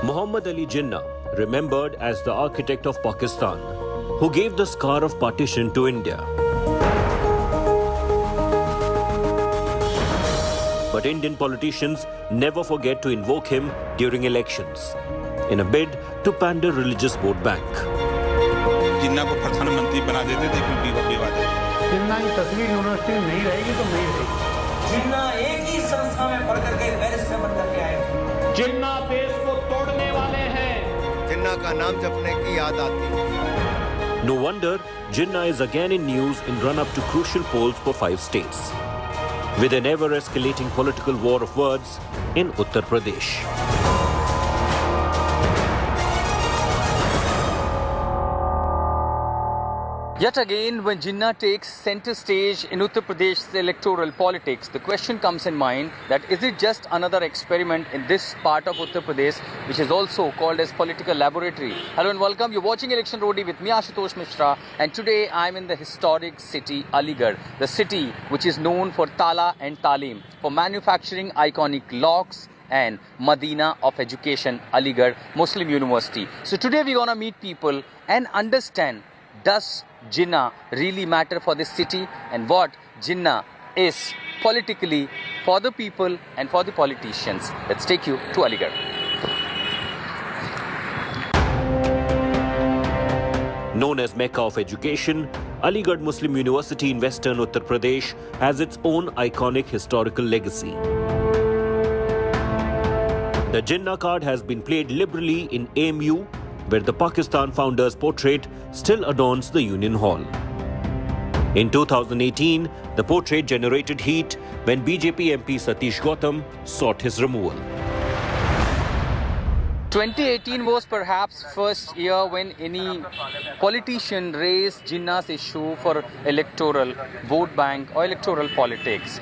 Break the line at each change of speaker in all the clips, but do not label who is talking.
Muhammad Ali Jinnah, remembered as the architect of Pakistan, who gave the scar of partition to India. But Indian politicians never forget to invoke him during elections, in a bid to pander religious vote bank.
जिन्ना को प्रधानमंत्री बना देते थे कुल विवाद है।
जिन्ना की तस्वीर यूनिवर्सिटी में नहीं रहेगी तो नहीं रहेगी।
जिन्ना एक ही संस्था में पढ़ करके बैरिस्टर बन करके आए।
जिन्ना देश को तोड़ने वाले हैं।
जिन्ना का नाम जपने की याद आती है।
No wonder Jinnah is again in news in run-up to crucial polls for 5 states, with an ever-escalating political war of words in Uttar Pradesh.
Yet again, when Jinnah takes center stage in Uttar Pradesh's electoral politics, the question comes in mind that is it just another experiment in this part of Uttar Pradesh, which is also called as political laboratory. Hello and welcome. You're watching Election Roadie with me, Ashutosh Mishra, and today I'm in the historic city Aligarh, the city which is known for Tala and Talim, for manufacturing iconic locks and Medina of education, Aligarh Muslim University. So today we're gonna meet people and understand, does Jinnah really matter for this city, and what Jinnah is politically for the people and for the politicians. Let's take you to Aligarh.
Known as Mecca of Education, Aligarh Muslim University in western Uttar Pradesh has its own iconic historical legacy. The Jinnah card has been played liberally in AMU, where the Pakistan founder's portrait still adorns the Union Hall. In 2018, the portrait generated heat when BJP MP Satish Gautam sought his removal.
2018 was perhaps first year when any politician raised Jinnah's issue for electoral vote bank or electoral politics.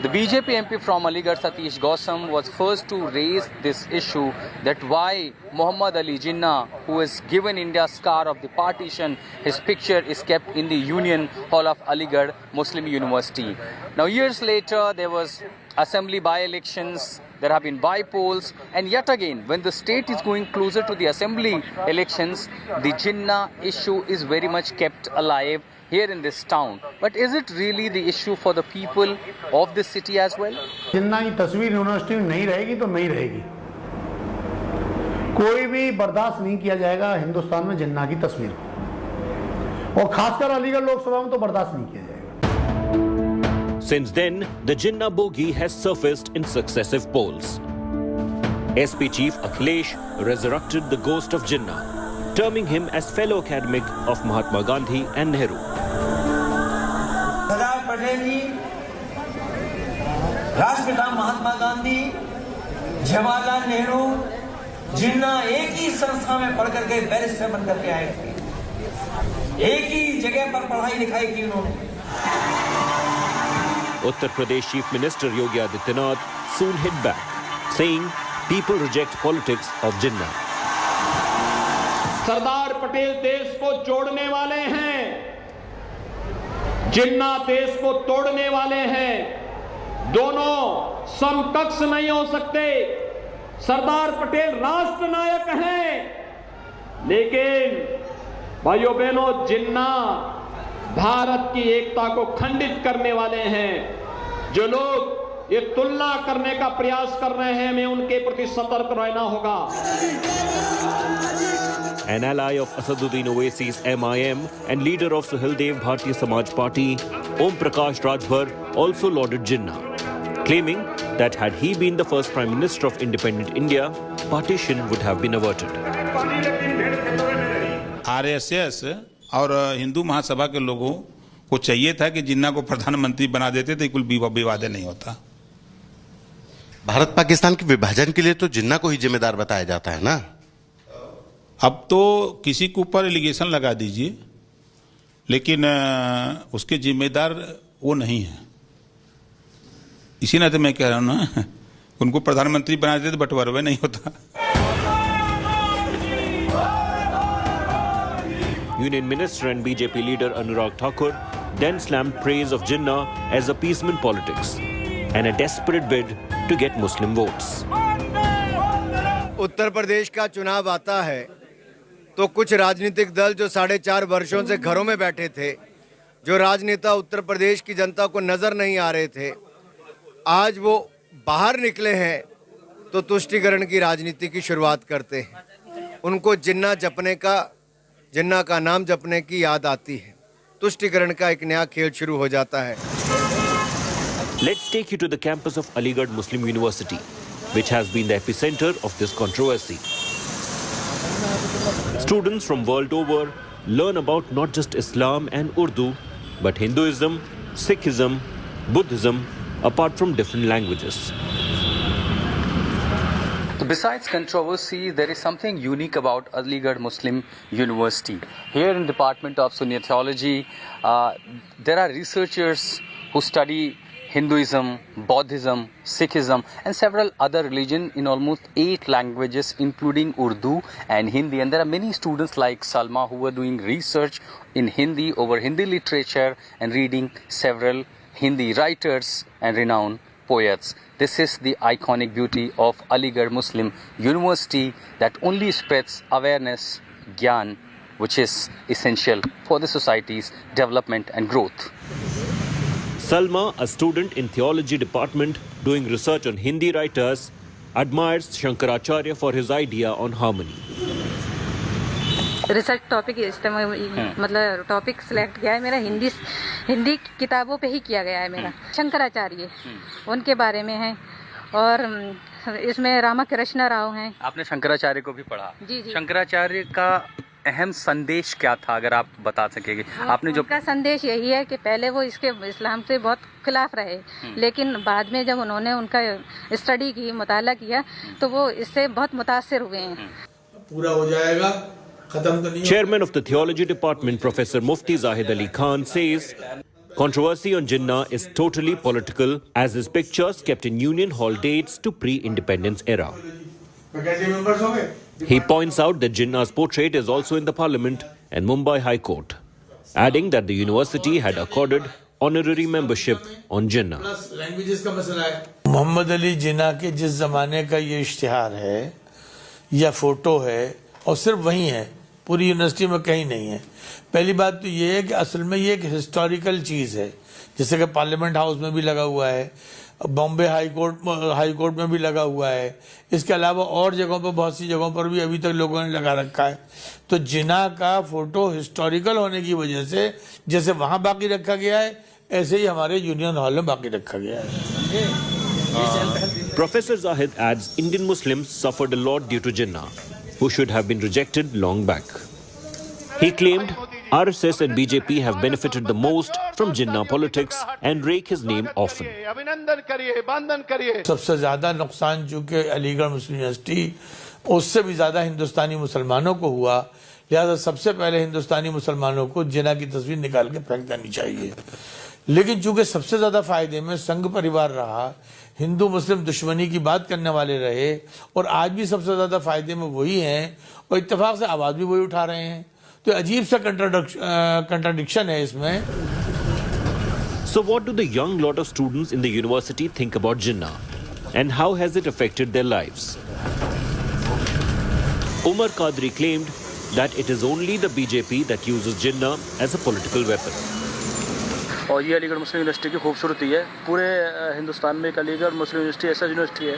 The BJP MP from Aligarh, Satish Gautam, was first to raise this issue, that why Muhammad Ali Jinnah, who has given India scar of the partition, his picture is kept in the Union Hall of Aligarh Muslim University. Now years later, there was assembly by-elections, there have been by-polls, and yet again, when the state is going closer to the assembly elections, the Jinnah issue is very much kept alive here in this town. But is it really the issue for the people of this city as well?
जिन्ना की तस्वीर university में नहीं रहेगी तो नहीं रहेगी। कोई भी बर्दाश्त नहीं किया जाएगा हिंदुस्तान में जिन्ना की तस्वीर को, और खासकर अलीगढ़ लोकसभा में तो बर्दाश्त नहीं किया जाएगा।
Since then, the Jinnah bogey has surfaced in successive polls. SP Chief Akhilesh resurrected the ghost of Jinnah, terming him as fellow academic of Mahatma Gandhi and Nehru.
Sardar Patel जी, राष्ट्रपिता महात्मा गांधी, जवाहरलाल नेहरू, जिन्ना एक ही संस्था में पढ़ करके बैरिस्टर बन करके आए थे। एक ही जगह पर पढ़ाई लिखाई की उन्होंने।
Uttar Pradesh Chief Minister Yogi Adityanath soon hit back, saying people reject politics of Jinnah.
Sardar Patel देश को जोड़ने वाले हैं, जिन्ना देश को तोड़ने वाले हैं। दोनों समकक्ष नहीं हो सकते। सरदार पटेल राष्ट्र नायक हैं, लेकिन भाइयों बहनों, जिन्ना भारत की एकता को खंडित करने वाले हैं। जो लोग ये तुलना करने का प्रयास कर रहे हैं, हमें उनके प्रति सतर्क रहना होगा।
An ally of Asaduddin Owaisi's MIM and leader of Sahildev Bharatiya Samaj Party, Om Prakash Rajbhar, also lauded Jinnah, claiming that had he been the first Prime Minister of independent India, partition would have been averted.
RSS और हिंदू महासभा के लोगों को चाहिए था कि जिन्ना को प्रधानमंत्री बना देते थे, कुल विवाद नहीं होता।
भारत पाकिस्तान के विभाजन के लिए तो जिन्ना को ही जिम्मेदार बताया जाता है ना।
अब तो किसी के ऊपर एलिगेशन लगा दीजिए, लेकिन उसके जिम्मेदार वो नहीं है। इसी नाते मैं कह रहा हूं ना, उनको प्रधानमंत्री बना देते तो बंटवारा नहीं होता।
Union Minister and BJP leader Anurag Thakur then slammed praise of Jinnah as appeasement politics and a desperate bid to get Muslim votes.
Uttar Pradesh का चुनाव आता है तो कुछ राजनीतिक दल जो 4.5 वर्षों से घरों में बैठे थे, जो राजनेता उत्तर प्रदेश की जनता को नजर नहीं आ रहे थे, आज वो बाहर निकले हैं तो तुष्टीकरण की राजनीति की शुरुआत करते हैं। उनको जिन्ना का नाम जपने की याद आती है। तुष्टीकरण का एक नया खेल शुरू हो जाता है।
Let's take you to the campus of Aligarh Muslim University, which has been the epicenter of this controversy. Students from world over learn about not just Islam and Urdu, but Hinduism, Sikhism, Buddhism, apart from different languages.
Besides controversy, there is something unique about Aligarh Muslim University. Here in the Department of Sunni Theology, there are researchers who study Hinduism, Buddhism, Sikhism and several other religions in almost 8 languages including Urdu and Hindi. And there are many students like Salma who are doing research in Hindi over Hindi literature and reading several Hindi writers and renowned poets. This is the iconic beauty of Aligarh Muslim University that only spreads awareness, gyan, which is essential for the society's development and growth.
Salma, a student in theology department doing research on Hindi writers, admires Shankaracharya for his idea on harmony.
Research topic मतलब topic select किया है मेरा हिंदी किताबों पे ही किया गया है मेरा। शंकराचार्य उनके बारे में है और इसमें रामाकृष्ण राव हैं।
आपने शंकराचार्य को भी पढ़ा?
जी जी।
शंकराचार्य का अहम संदेश क्या था, अगर आप बता सकेंगे? आपने जो
उनका संदेश यही है कि पहले वो इसके इस्लाम से बहुत खिलाफ रहे, लेकिन बाद में जब उन्होंने उनका स्टडी की, मुताला किया, तो वो इससे बहुत मुतासिर हुए हैं।
पूरा हो जाएगा, खत्म तो नहीं।
Chairman of the Theology Department, Professor Mufti Zahid Ali Khan, says controversy on Jinnah is totally political, as his pictures kept in Union Hall dates to pre-independence era. He points out that Jinnah's portrait is also in the Parliament and Mumbai High Court, adding that the university had accorded honorary membership on Jinnah.
Mohammad Ali Jinnah के जिस जमाने का ये इश्तिहार है या photo है और सिर्फ वही है, पूरी यूनिवर्सिटी में कहीं नहीं है। पहली बात तो ये है कि असल में ये एक हिस्टोरिकल चीज़ है, जैसे कि पार्लियामेंट हाउस में भी लगा हुआ है, बॉम्बे हाई कोर्ट में भी लगा हुआ है, इसके अलावा और जगहों पर, बहुत सी जगहों पर भी अभी तक लोगों ने लगा रखा है। तो जिन्ना का फोटो हिस्टोरिकल होने की वजह से जैसे वहाँ बाकी रखा गया है, ऐसे ही हमारे यूनियन हॉल में बाकी रखा गया है।
Professor Zahid adds Indian Muslims suffered a lot due to Jinnah, who should have been rejected long back. He claimed RSS and BJP have benefited the most from Jinnah politics and rake his name often.
सबसे ज्यादा नुकसान चूंकि अलीगढ़ मुस्लिम university, उससे भी ज्यादा हिंदुस्तानी मुसलमानों को हुआ, लिहाजा सबसे पहले हिंदुस्तानी मुसलमानों को जिन्ना की तस्वीर निकाल के फेंक देनी चाहिए। लेकिन चूंकि सबसे ज्यादा फायदे में संघ परिवार रहा, हिंदू मुस्लिम दुश्मनी की बात करने वाले रहे, और आज भी सबसे ज्यादा फायदे में वही हैं और इत्तेफाक से आवाज भी वही उठा रहे हैं, तो अजीब सा कंट्राडिक्शन है इसमें।
So what do the young lot of students in the university think about Jinnah, and how has it affected their lives? Umar Qadri claimed that it is only the BJP that uses Jinnah as a political weapon.
और ये अलीगढ़ मुस्लिम university की खूबसूरती है। पूरे हिंदुस्तान में एक अलीगढ़ मुस्लिम university ऐसा university है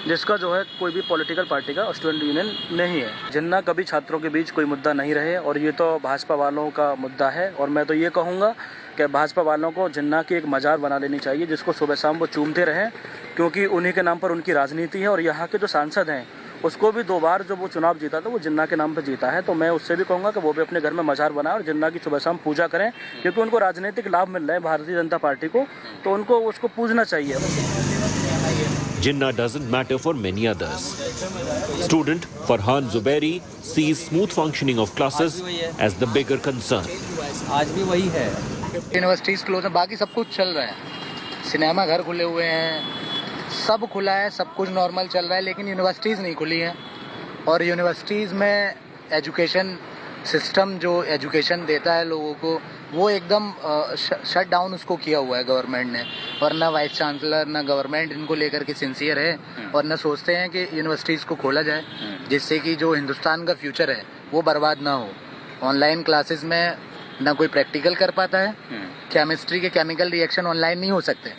जिसका जो है कोई भी पॉलिटिकल पार्टी का स्टूडेंट यूनियन नहीं है। जिन्ना कभी छात्रों के बीच कोई मुद्दा नहीं रहे और ये तो भाजपा वालों का मुद्दा है। और मैं तो ये कहूँगा कि भाजपा वालों को जिन्ना की एक मजार बना लेनी चाहिए जिसको सुबह शाम वो चूमते रहें, क्योंकि उन्हीं के नाम पर उनकी राजनीति है। और यहाँ के जो सांसद हैं उसको भी 2 बार जब वो चुनाव जीता था वो जिन्ना के नाम पर जीता है। तो मैं उससे भी कहूँगा कि वो भी अपने घर में मजार बनाएं और जिन्ना की सुबह शाम पूजा करें, क्योंकि उनको राजनीतिक लाभ मिल रहे हैं भारतीय जनता पार्टी को, तो उनको उसको पूजना चाहिए।
Jinnah doesn't matter for many others. Student Farhan Zubairi sees smooth functioning of classes as the bigger concern.
आज भी वही है। यूनिवर्सिटीज क्लोज है, बाकी सब कुछ चल रहा है, सिनेमा घर खुले हुए हैं, सब खुला है, सब कुछ नॉर्मल चल रहा है, लेकिन यूनिवर्सिटीज़ नहीं खुली हैं। और यूनिवर्सिटीज़ में एजुकेशन सिस्टम जो एजुकेशन देता है लोगों को वो एकदम शट डाउन उसको किया हुआ है गवर्नमेंट ने। और ना वाइस चांसलर ना गवर्नमेंट इनको लेकर के सिंसियर है, और ना सोचते हैं कि यूनिवर्सिटीज़ को खोला जाए जिससे कि जो हिंदुस्तान का फ्यूचर है वो बर्बाद ना हो। ऑनलाइन क्लासेस में ना कोई प्रैक्टिकल कर पाता है, केमिस्ट्री के केमिकल रिएक्शन ऑनलाइन नहीं हो सकते,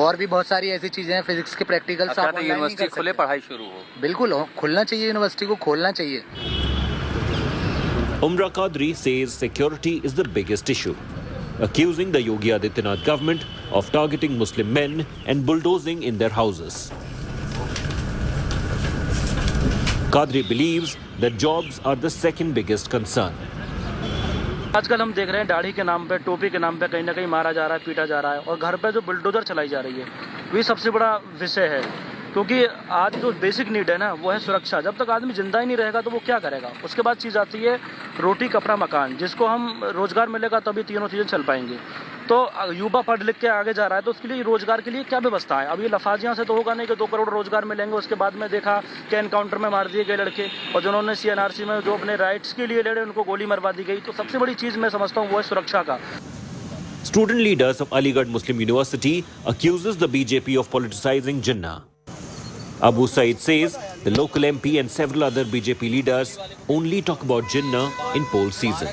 और भी बहुत सारी ऐसी चीजें हैं, फिजिक्स के प्रैक्टिकल सब ऑनलाइन नहीं कर
यूनिवर्सिटी खुले, पढ़ाई शुरू हो।
बिल्कुल हो, खुलना चाहिए, यूनिवर्सिटी को खोलना चाहिए।
Umra Qadri says security is the biggest issue, accusing the Yogi Adityanath government of targeting Muslim men and bulldozing in their houses. Qadri believes that jobs are the second biggest concern.
आजकल हम देख रहे हैं दाढ़ी के नाम पे, टोपी के नाम पे कहीं ना कहीं मारा जा रहा है, पीटा जा रहा है, और घर पे जो बुलडोजर चलाई जा रही है वही सबसे बड़ा विषय है। क्योंकि आज जो बेसिक नीड है ना वो है सुरक्षा। जब तक आदमी जिंदा ही नहीं रहेगा तो वो क्या करेगा। उसके बाद चीज़ आती है रोटी कपड़ा मकान, जिसको हम रोजगार मिलेगा तभी तीनों चीज़ें चल पाएंगी। तो युवा पढ़ लिख के आगे जा रहा है तो उसके लिए रोजगार के लिए क्या व्यवस्था है। अब ये लफाजियाँ से तो होगा नहीं कि 2 करोड़ रोजगार मिलेंगे। उसके बाद में देखा कि एनकाउंटर में मार दिए गए लड़के, और जिन्होंने CNRC में जो अपने राइट्स के लिए लड़े उनको गोली मरवा दी गई। तो सबसे बड़ी चीज़ मैं समझता हूँ वो है सुरक्षा का।
Student leaders of Aligarh Muslim University accuses the BJP of politicizing Jinnah. Abu Said says the local MP and several other BJP leaders only talk about Jinnah in poll season.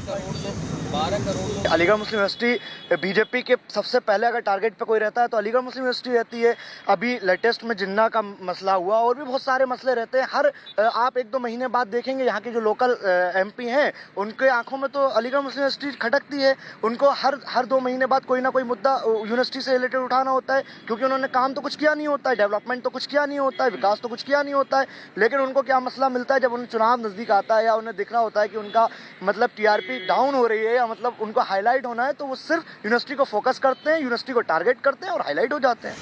Aligarh Muslim university BJP के सबसे पहले अगर target पे कोई रहता है तो अलीगढ़ मुस्लिम university रहती है। अभी लेटेस्ट में जिन्ना का मसला हुआ, और भी बहुत सारे मसले रहते हैं। हर आप 1-2 महीने बाद देखेंगे यहाँ के जो लोकल MP हैं उनके आंखों में तो अलीगढ़ मुस्लिम यूनिवर्सिटी खटकती है। उनको हर 2 महीने बाद कोई ना कोई मुद्दा यूनिवर्सिटी से रिलेटेड उठाना होता है, क्योंकि उन्होंने काम तो कुछ किया नहीं होता है, डेवलपमेंट तो कुछ किया नहीं होता है, विकास तो कुछ किया नहीं होता है। लेकिन उनको क्या मसला मिलता है जब उन्हें चुनाव नज़दीक आता है या उन्हें दिख रहा होता है कि उनका मतलब TRP डाउन हो रही है या मतलब उनको हाईलाइट होना है, तो वो सिर्फ यूनिवर्सिटी को फोकस करते हैं, यूनिवर्सिटी को टारगेट करते हैं और हाईलाइट हो जाते हैं।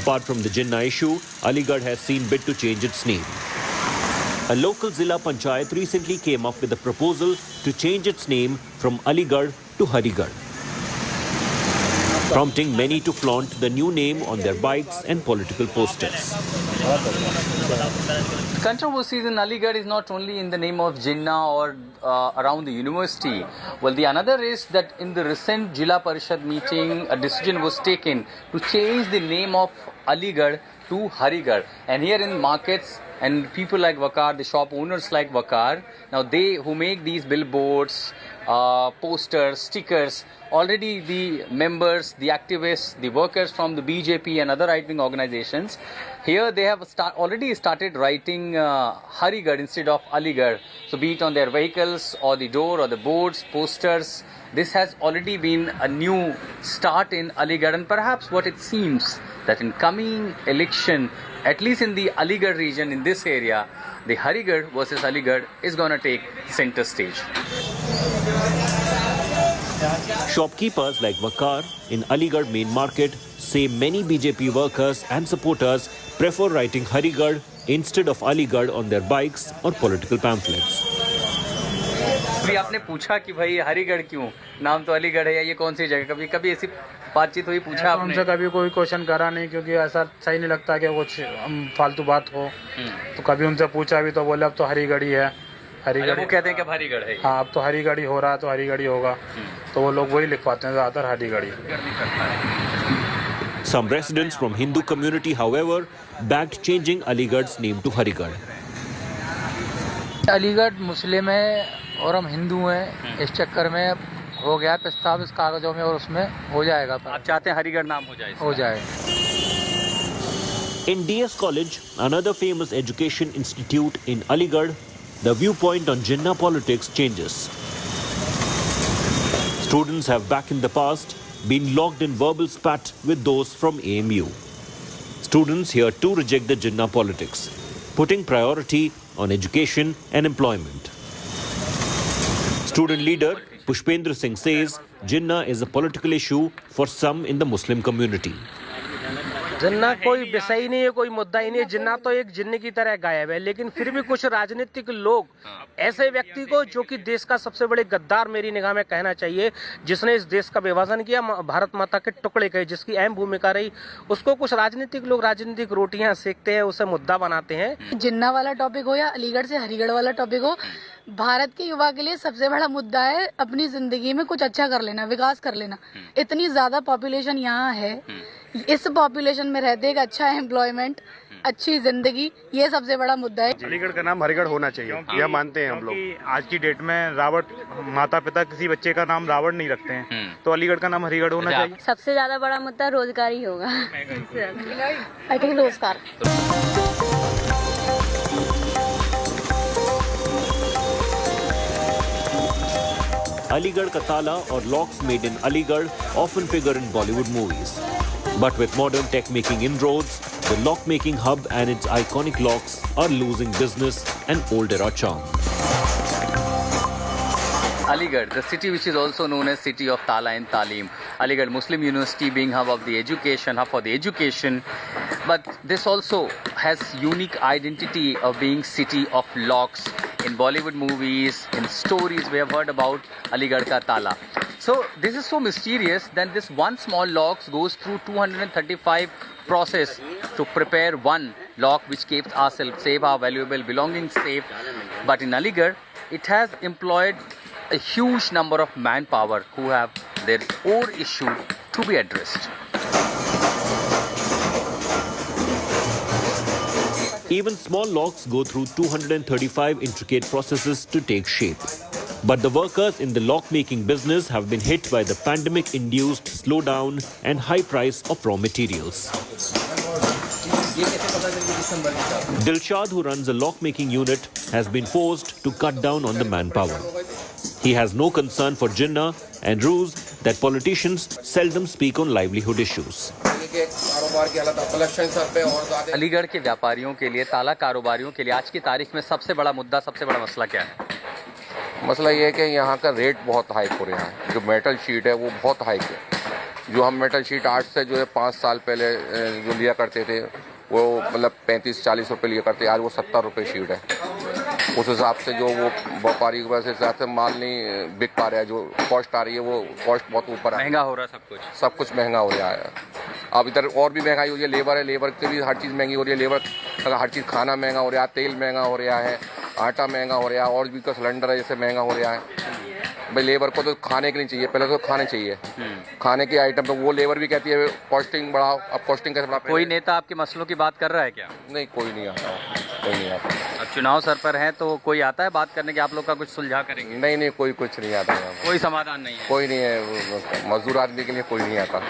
Apart from the Jinnah issue, Aligarh has seen bid to change its name. A local Zilla Panchayat recently came up with a proposal to change its name from Aligarh to Harigarh, prompting many to flaunt the new name on their bikes and political posters.
Controversies in Aligarh is not only in the name of Jinnah or around the university. Well, the another is that in the recent Jila Parishad meeting, a decision was taken to change the name of Aligarh to Harigarh. And here in markets, and people like Wakar, the shop owners like Wakar, now they who make these billboards, posters, stickers, already the members, the activists, the workers from the BJP and other right-wing organizations, here they have already started writing Harigarh instead of Aligarh. So be it on their vehicles or the door or the boards, posters, this has already been a new start in Aligarh. And perhaps what it seems that in coming election, at least in the Aligarh region, in this area, the Harigarh versus Aligarh is going to take center stage.
Shopkeepers like Wakar in Aligarh main market say many BJP workers and supporters prefer writing Harigarh instead of Aligarh on their bikes or political pamphlets.
अभी आपने पूछा कि भाई हरिगढ़ क्यों, नाम तो अलीगढ़ है, ये कौन सी जगह, कभी ऐसी बातचीत हुई, पूछा आपने?
उनसे कभी कोई क्वेश्चन करा नहीं, क्योंकि ऐसा सही नहीं लगता कि कुछ फालतू बात हो। तो कभी उनसे पूछा भी तो बोले अब तो हरिगढ़ ही है, हरिगढ़।
वो कहते हैं कि हरिगढ़ है।
हाँ, अब तो हरिगढ़ ही हो रहा है तो हरिगढ़ ही होगा, तो वो लोग वही लिख पाते हैं ज़्यादातर हरिगढ़ ही।
Some residents from Hindu community, however, backed changing Aligarh's name to Harigarh.
Aligarh मुस्लिम है और हम हिंदू हैं, इस चक्कर में हो गया प्रस्ताव इस कागजों में और उसमें हो जाएगा।
आप चाहते हैं हरिगढ़ नाम हो जाए?
हो जाए।
In DS College, another famous education institute in Aligarh, the viewpoint on Jinnah politics changes. Students have back in the past been locked in verbal spat with those from AMU. Students here too reject the Jinnah politics, putting priority on education and employment. Student leader Pushpendra Singh says Jinnah is a political issue for some in the Muslim community.
जिन्ना कोई विषय ही नहीं है, कोई मुद्दा ही नहीं है। जिन्ना तो एक जिन्न की तरह गायब है, लेकिन फिर भी कुछ राजनीतिक लोग ऐसे व्यक्ति को, जो कि देश का सबसे बड़े गद्दार मेरी निगाह में कहना चाहिए, जिसने इस देश का विभाजन किया, भारत माता के टुकड़े किए, जिसकी अहम भूमिका रही, उसको कुछ राजनीतिक लोग राजनीतिक रोटियां सेकते हैं, उसे मुद्दा बनाते हैं।
जिन्ना वाला टॉपिक हो या अलीगढ़ से हरिगढ़ वाला टॉपिक हो, भारत के युवा के लिए सबसे बड़ा मुद्दा है अपनी जिंदगी में कुछ अच्छा कर लेना, विकास कर लेना। इतनी ज्यादा पॉपुलेशन यहाँ है, इस पॉपुलेशन में रहते एक अच्छा एम्प्लॉयमेंट, अच्छी जिंदगी, ये सबसे बड़ा मुद्दा है।
अलीगढ़ का नाम हरिगढ़ होना चाहिए, यह मानते हैं हम लोग। आज की डेट में रावण, माता पिता किसी बच्चे का नाम रावण नहीं रखते हैं, तो अलीगढ़ का नाम हरिगढ़ होना चाहिए।
सबसे ज्यादा बड़ा मुद्दा रोजगार ही होगा।
आई थिंक रोजगार।
Aligarh ka Tala or locks made in Aligarh often figure in Bollywood movies. But with modern tech making inroads, the lock making hub and its iconic locks are losing business and old era charm.
Aligarh, the city which is also known as City of Tala and Talim. Aligarh Muslim University being hub of the education, hub for the education. But this also has unique identity of being city of locks. In Bollywood movies, in stories, we have heard about Aligarh ka Tala. So this is so mysterious that this one small lock goes through 235 process to prepare one lock which keeps ourselves safe, our valuable belongings safe. But in Aligarh, it has employed a huge number of manpower who have their own issue to be addressed.
Even small locks go through 235 intricate processes to take shape. But the workers in the lock-making business have been hit by the pandemic-induced slowdown and high price of raw materials. Dilshad, who runs a lock-making unit, has been forced to cut down on the manpower. He has no concern for Jinnah and rules that politicians seldom speak on livelihood issues.
Aligarh के व्यापारियों के लिए, ताला कारोबारियों के लिए आज की तारीख में सबसे बड़ा मुद्दा, सबसे बड़ा मसला क्या है?
मसला ये है कि यहाँ का रेट बहुत हाई हो रहा है। जो मेटल शीट है वो बहुत हाई है। जो हम मेटल शीट आज से जो है 5 साल पहले जो लिया करते थे वो मतलब 35-40 रुपये लिया करते, आज वो 70 रुपये शीट है। उस हिसाब से जो वो व्यापारी के हिसाब से माल नहीं बिक पा रहा है, जो कॉस्ट आ रही है वो कॉस्ट बहुत ऊपर है,
महंगा हो रहा है, सब कुछ
महंगा हो रहा है। अब इधर और भी महंगाई हो रही है, लेबर है, लेबर की भी हर चीज़ महंगी हो रही है, लेबर हर चीज़, खाना महंगा हो रहा है, तेल महंगा हो रहा है, आटा महंगा हो रहा है, और भी तो सिलेंडर है जैसे महंगा हो रहा है। भाई लेबर को तो खाने के नहीं चाहिए, पहले तो खाने चाहिए, खाने के आइटम तो वो लेबर भी कहती है कॉस्टिंग बढ़ाओ। अब कॉस्टिंग कैसे बढ़ाओ?
कोई नेता आपके मसलों की बात कर रहा है क्या?
नहीं, कोई नहीं आता, कोई नहीं आता।
अब चुनाव सर पर है तो कोई आता है बात करने के, आप लोग का कुछ सुलझा करेंगे?
नहीं, कोई कुछ नहीं आता,
कोई समाधान नहीं है,
कोई नहीं है। मजदूर आदमी के लिए कोई नहीं आता।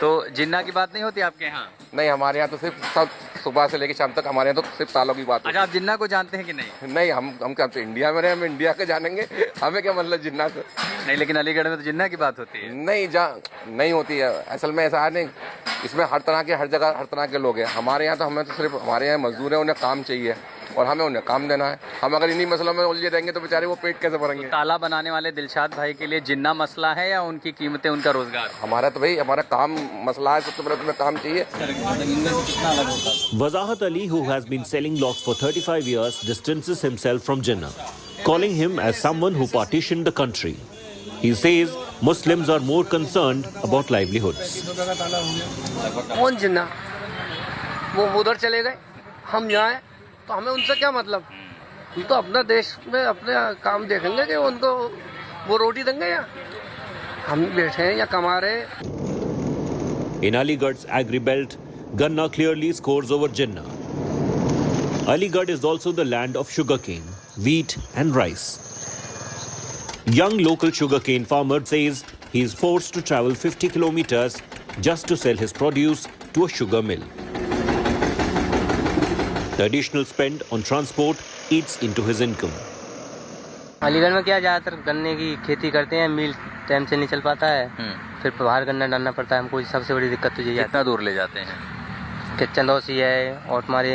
तो जिन्ना की बात नहीं होती आपके यहाँ?
नहीं, हमारे यहाँ तो सिर्फ सब सुबह से लेकर शाम तक हमारे यहाँ तो सिर्फ तालों की बात है।
अच्छा, आप जिन्ना को जानते हैं कि नहीं?
नहीं, हम क्या इंडिया में रहे, हम इंडिया के जानेंगे, हमें क्या मतलब जिन्ना से?
नहीं, लेकिन अलीगढ़ में तो जिन्ना की बात होती है।
नहीं होती है, असल में ऐसा है नहीं। इसमें हर तरह के, हर जगह हर तरह के लोग हैं। हमारे यहाँ तो हमें तो सिर्फ हमारे यहाँ मजदूर हैं, उन्हें काम चाहिए और हमें उन्हें काम देना है। हम अगर इन्हीं मसलों में उलझे रहेंगे तो बेचारे वो पेट कैसे भरेंगे?
ताला बनाने वाले दिलशाद भाई के लिए जिन्ना मसला है या उनकी कीमतें, उनका रोजगार?
हमारा तो भाई हमारा काम मसला है, सबसे पहले तुम्हें काम चाहिए।
Wazahat Ali, who has been selling locks for 35 years, distances himself from Jinnah, calling him as someone who partitioned the country. He says Muslims are more concerned about livelihoods.
कौन जिन्ना? वो उधर चले गए, हम यहाँ हैं, तो हमें उनसे क्या मतलब? हम तो अपना देश में अपने काम देखेंगे कि उनको वो रोटी देंगे या हम बैठे हैं या कमा रहे हैं।
In Aligarh's agri belt, Ganna clearly scores over Jinnah. Aligarh is also the land of sugarcane, wheat and rice. Young local sugarcane farmer says he is forced to travel 50 kilometers just to sell his produce to a sugar mill. The additional spend on transport eats into his income.
Aligarh में क्या ज़्यादातर गन्ने की खेती करते हैं, मिल time से नहीं चल पाता है, फिर बाहर गन्ना डालना पड़ता है हमको। सबसे बड़ी दिक्कत तो यही है।
कितना दूर ले जाते हैं?
चंदौसी है और तुम्हारे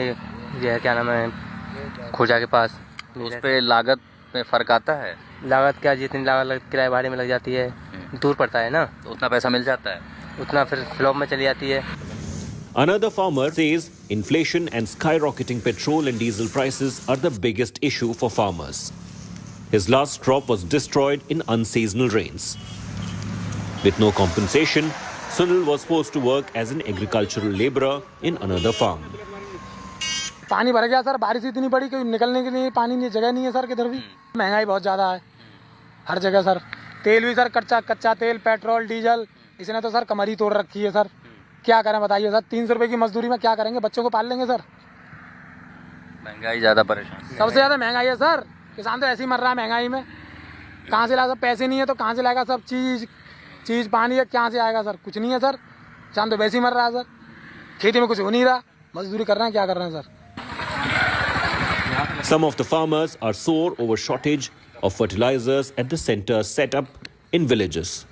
ये है क्या नाम है, खोजा के पास।
उस पर लागत में फ़र्क आता है?
लागत क्या, जितनी लागत किराए भाड़े में लग जाती है, दूर पड़ता है ना,
तो उतना पैसा मिल जाता है,
उतना फिर फ्लॉप में चली जाती है।
Another farmer says inflation and skyrocketing petrol and diesel prices are the biggest issue for farmers. His last crop was destroyed in unseasonal rains. With no compensation, Sunil was forced to work as an agricultural laborer in another farm.
पानी भर गया sir, बारिश इतनी बड़ी कि निकलने के लिए पानी नहीं, जगह नहीं है सर किधर भी। महंगाई बहुत ज़्यादा है हर जगह सर। तेल भी सर कच्चा तेल, पेट्रोल, डीजल, इसने तो सर कमर ही तोड़ रखी है सर। क्या करें बताइए सर, 300 रुपए की मजदूरी में क्या करेंगे, बच्चों को पाल लेंगे सर।
महंगाई ज्यादा परेशान,
सबसे ज्यादा महंगाई है सर। किसान तो ऐसे ही मर रहा है महंगाई में। कहाँ से लाएगा, पैसे नहीं है तो कहाँ से लाएगा सब चीज पानी है, कहाँ से आएगा सर, कुछ नहीं है सर। किसान तो वैसे ही मर रहा है सर, खेती में कुछ हो नहीं रहा, मजदूरी कर रहे हैं, क्या कर रहे हैं sir.
Some of the farmers are sore over shortage of fertilizers at the centers set up in villages.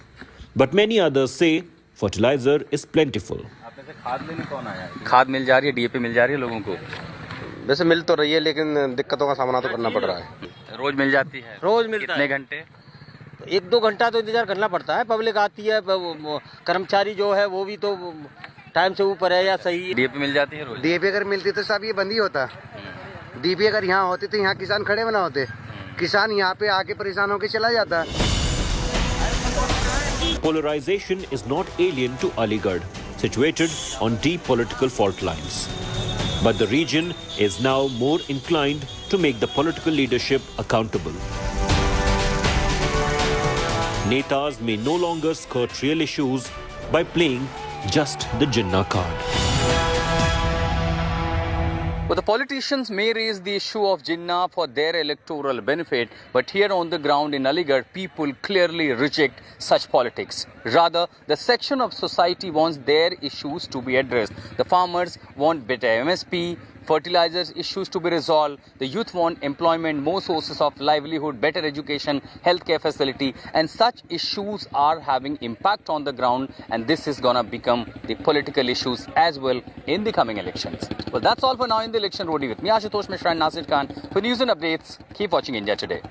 But many others say fertilizer is plentiful.
खाद लेने कौन आया? खाद मिल जा रही है, डीएपी मिल जा रही है लोगों को?
वैसे मिल तो रही है लेकिन दिक्कतों का सामना तो करना पड़ रहा है।
रोज मिल जाती है?
रोज मिलता है।
कितने घंटे?
1-2 घंटा तो इंतजार करना पड़ता है। पब्लिक आती है, कर्मचारी जो है वो भी तो टाइम से ऊपर है या सही।
डीएपी मिल जाती है रोज?
डीएपी अगर मिलती तो सब ये बंद ही होता। डीएपी अगर यहाँ होती तो यहाँ किसान खड़े बना होते। किसान यहाँ पे आके परेशान होकर चला जाता।
Polarization is not alien to Aligarh, situated on deep political fault lines. But the region is now more inclined to make the political leadership accountable. Netas may no longer skirt real issues by playing just the Jinnah card.
Well, the politicians may raise the issue of Jinnah for their electoral benefit, but here on the ground in Aligarh, people clearly reject such politics. Rather, the section of society wants their issues to be addressed. The farmers want better MSP, fertilizers issues to be resolved. The youth want employment, more sources of livelihood, better education, healthcare facility, and such issues are having impact on the ground, and this is gonna become the political issues as well in the coming elections. Well, that's all for now in the election roadie with me, Ashutosh Mishra and Nasir Khan. For news and updates, keep watching India Today.